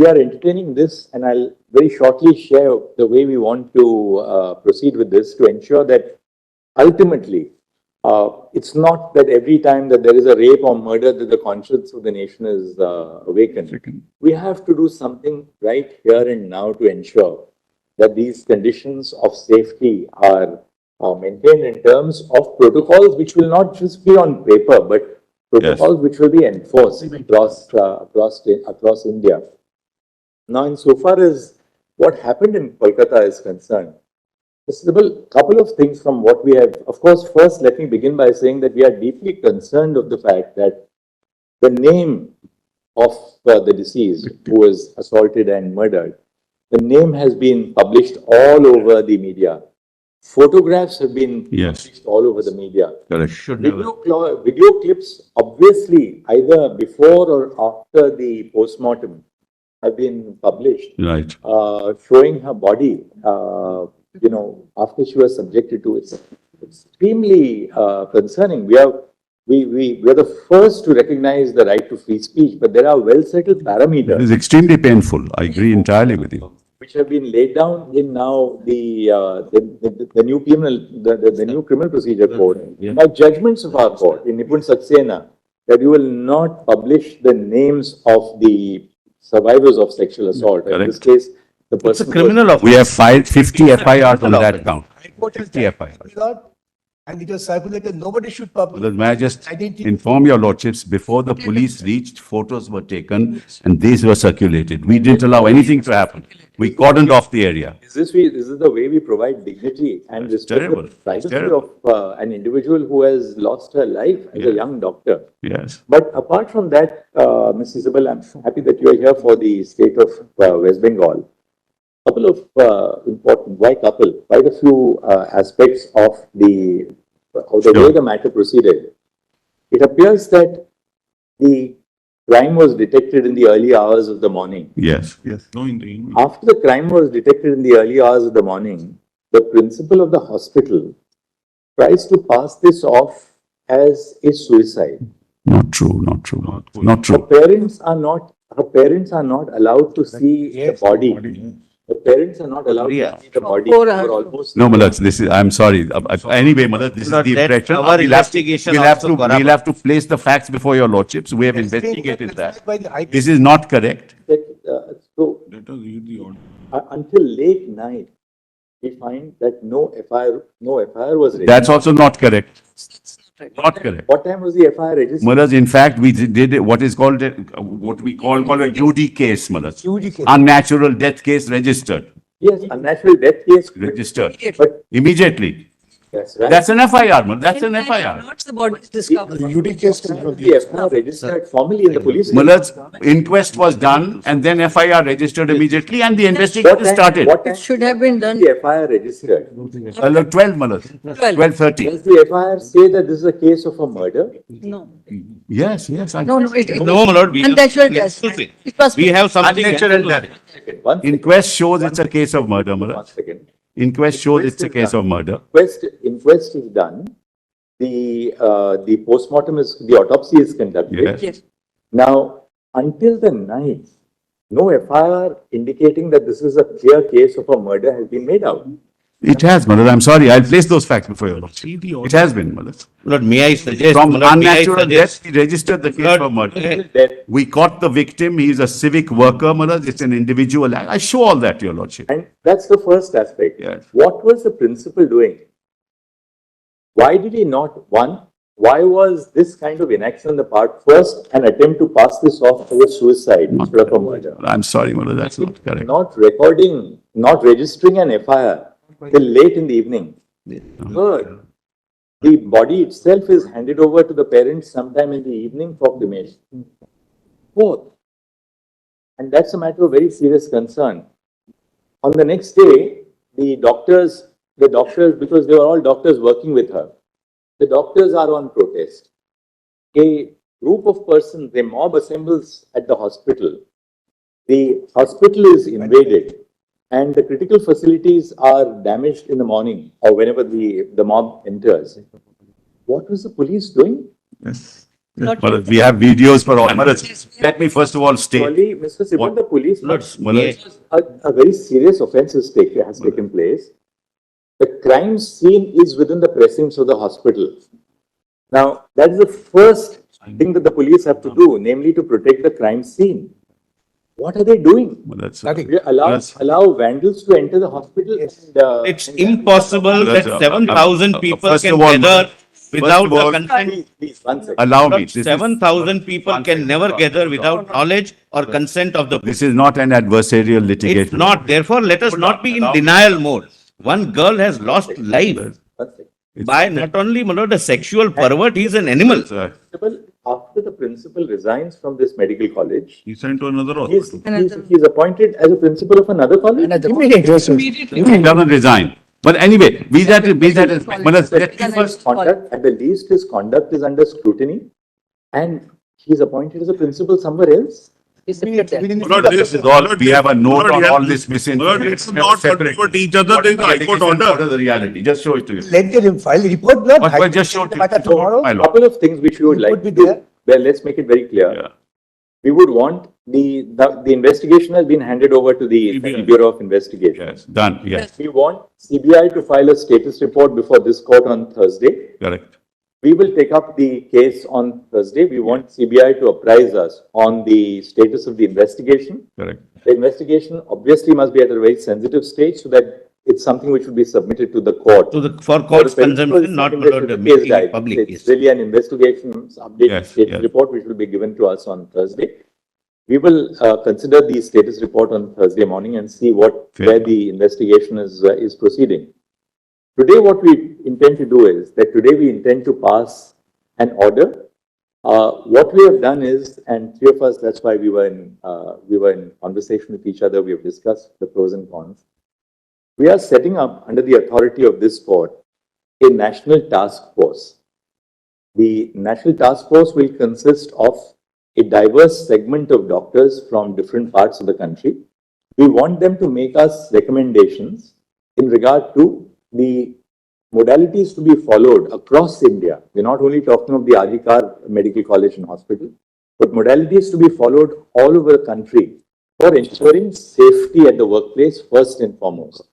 we are entertaining this, and I'll very shortly share the way we want to proceed with this to ensure that ultimately it's not that every time that there is a rape or murder that the conscience of the nation is awakened. We have to do something right here and now to ensure that these conditions of safety are maintained in terms of protocols which will not just be on paper, but protocols which will be enforced across India. Now, insofar as what happened in Kolkata is concerned, a couple of things from what we have. Of course, first, let me begin by saying that we are deeply concerned of the fact that the name of the deceased who was assaulted and murdered, the name has been published all over the media. Photographs have been published all over the media. Video clips, obviously, either before or after the postmortem, have been published, showing her body, after she was subjected to it. It's extremely concerning. We are the first to recognize the right to free speech, but there are well-settled parameters. It is extremely painful. I agree entirely with you. Which have been laid down in now the new criminal procedure code. Now, judgments of our court in Nipun Saxena that you will not publish the names of the survivors of sexual assault. In this case, the person. It's a criminal. We have filed 50 FIRs on that count. 50 FIRs. And it was circulated. Nobody should publish. May I just inform your lordships, before the police reached, photos were taken and these were circulated. We didn't allow anything to happen. We cordoned off the area. Is this the way we provide dignity and respect the privacy of an individual who has lost her life as a young doctor? Yes. But apart from that, Ms. Isabel, I'm happy that you are here for the state of West Bengal. Couple of quite a few aspects of the way the matter proceeded. It appears that the crime was detected in the early hours of the morning. Yes. After the crime was detected in the early hours of the morning, the principal of the hospital tries to pass this off as a suicide. Not true. Her parents are not allowed to see the body. The parents are not allowed to see the body for almost. No, Malad, I'm sorry. Anyway, Malad, this is the impression. Our investigation We'll have to place the facts before your lordships. We have investigated that. This is not correct. Until late night, we find that no FIR was registered. That's also not correct. Not correct. What time was the FIR registered? Malad, in fact, we did what we call a UD case, Malad. UD case. Unnatural death case registered. Yes, unnatural death case Registered. But Immediately. that's right. That's an FIR, Malad. That's an FIR. Not the body is discovered. UD case. The FIR registered formally in the police. Malad's inquest was done and then FIR registered immediately and the investigation started. What time It should have been done. the FIR registered? 12, Malad. 12:30. Does the FIR say that this is a case of a murder? No. Yes. No, it No, my lord. We unnatural death. It was. We have something. Unnatural death. One second. Inquest shows it's a case of murder, One Malad. second. Inquest shows it's a case of murder. Inquest is done. The postmortem the autopsy is conducted. Yes. Yes. Now, until the night, no FIR indicating that this is a clear case of a murder has been made out. It has, Malad. I'm sorry. I'll place those facts before your lordship. It has been, Malad. Lord, may I suggest? From my lord, may I unnatural suggest- death, he registered the case for murder. That, We caught the victim. He is a civic worker, Malad. It's an individual act. I show all that to your lordship. and that's the first aspect. Yes. What was the principal doing? Why did he not, why was this kind of inaction on the part, first an attempt to pass this off as a suicide instead of a murder? I'm sorry, Malad. That's not correct. Not registering an FIR till late in the evening. Third, the body itself is handed over to the parents sometime in the evening for cremation. Fourth, and that's a matter of very serious concern. On the next day, the doctors, because they were all doctors working with her, the doctors are on protest. A group of persons, a mob assembles at the hospital. The hospital is invaded and the critical facilities are damaged in the morning or whenever the mob enters. What was the police doing? Yes. Well, we have videos for all. Let me first of all state, Actually, Mr. Sivan, What- the police, Manoj, a very serious offense has taken place. The crime scene is within the precincts of the hospital. Now, that is the first thing that the police have to do, namely to protect the crime scene. What are they doing? well, that's, Nothing. They allow vandals to enter the hospital. And, It's impossible that That's, 7,000 people first can of all, gather first without of all- the consent. Please, one second. allow me. This is- 7,000 people can never gather without knowledge or consent of the. This is not an adversarial litigation. It's not. Therefore, let us not be in denial mode. One girl has lost life One second. by not only the sexual pervert, he's an animal. Principal, after the principal resigns from this medical college, He sent to another he's appointed as a principal of another college. He doesn't resign. But anyway, be that, Manoj, let me first, Conduct, at the least, his conduct is under scrutiny, and he's appointed as a principal somewhere else. this is all, we have a note on all this misinformation. Let's not contradict each other. There is a High Court What order. is the reality? Just show it to you. Let them file the report, not. But just show it to you. Tomorrow. My lord. Couple of things which we would It like would to be do. there. Well, let's make it very clear. Yeah. We would want the investigation has been handed over to the CBI. Bureau of Investigation. Yes, done, yes, We want CBI to file a status report before this court on Thursday. correct. We will take up the case on Thursday. We want CBI to apprise us on the status of the investigation. Correct. The investigation obviously must be at a very sensitive stage so that it's something which will be submitted to the court. For court's consumption, not the making case diary. it public. It's Yes. really an investigation update Yes, status yes. report which will be given to us on Thursday. We will consider the status report on Thursday morning and see Fair where enough. the investigation is proceeding. Today, what we intend to do is that today we intend to pass an order. What we have done is, and three of us, that's why we were in conversation with each other. We have discussed the pros and cons. We are setting up, under the authority of this court, a national task force. The national task force will consist of a diverse segment of doctors from different parts of the country. We want them to make us recommendations in regard to the modalities to be followed across India. We're not only talking of the RG Medical College and Hospital, but modalities to be followed all over the country for ensuring safety at the workplace first and foremost.